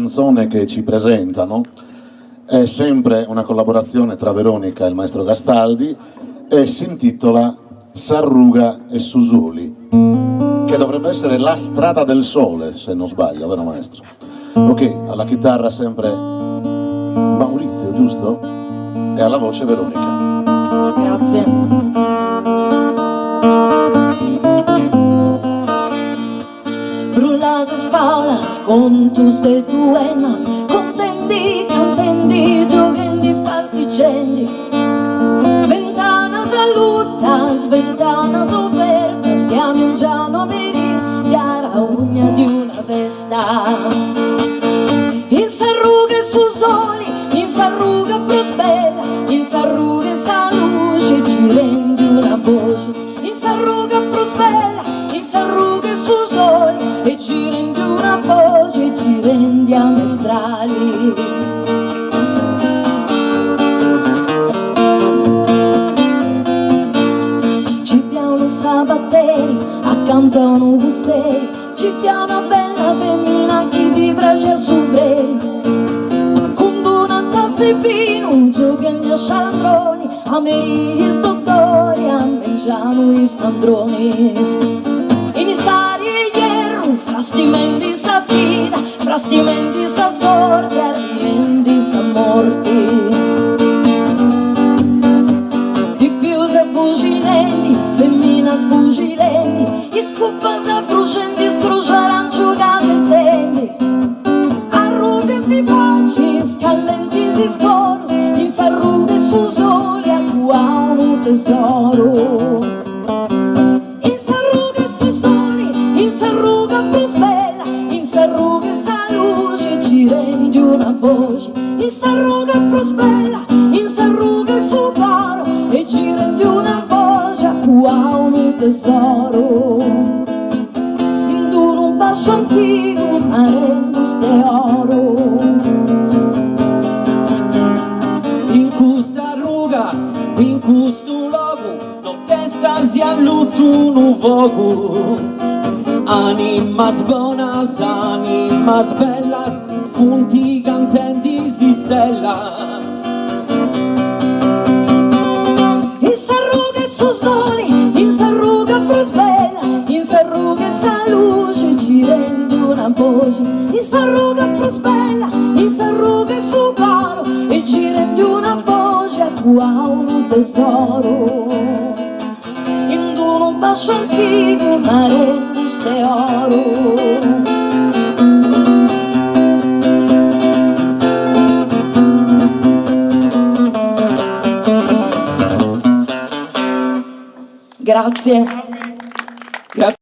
canzone che ci presentano è sempre una collaborazione tra Veronica e il maestro Gastaldi e si intitola Sarruga e Susuli, che dovrebbe essere La strada del sole, se non sbaglio, vero maestro? Ok, alla chitarra sempre Maurizio, giusto? E alla voce Veronica. Grazie. Faulas con tus de duenas, contendi, giochendi fastigendi. Ventanas allutas, ventanas apertas, stiamo in giano a vedere la ugna di una festa. In s'arruga e su soli, in s'arruga prosbella, in s'arruga e sa luce, ci rendi una voce. In s'arruga prosbella, in s'arruga e su soli, e ci rendi una voce, e ci rendi a mestrali. Ci fiano sabattelli, accanto a un fusteri, ci fia una bella femmina che ti piace su breve. Con una tazza e vino, giocando a sciandroni, a merì dottori, a mangiano i spandroni. In stari e hierro, frastimenti sa vita, frastimenti sa sorte, arrivendi sa morte. Di più sa fucilendi, femmina sfucilendi, i scupa sa brucendi, scruciarancio gallettendi. Arrughe si facci, scallenti si scoru, in s'arrughe su soli, a qua un tesoro. In s'arruga prosbella, in s'arruga su caro, e ci rendi una voce a qua un tesoro. In duro un bacio antico, ma rendo ste oro. In questa ruga, in questo luogo, non testa si allutto un fuoco. Animas buonas, animas bellas, funti cantanti si stella. In s'arruga e su soli, in s'arruga prosbella, in s'arruga e sa luce, ci rendi una voce. In s'arruga prosbella, in s'arruga e su caro, e ci rendi una voce a qua un tesoro. In un bacio antico, ma rendi ste oro. Grazie.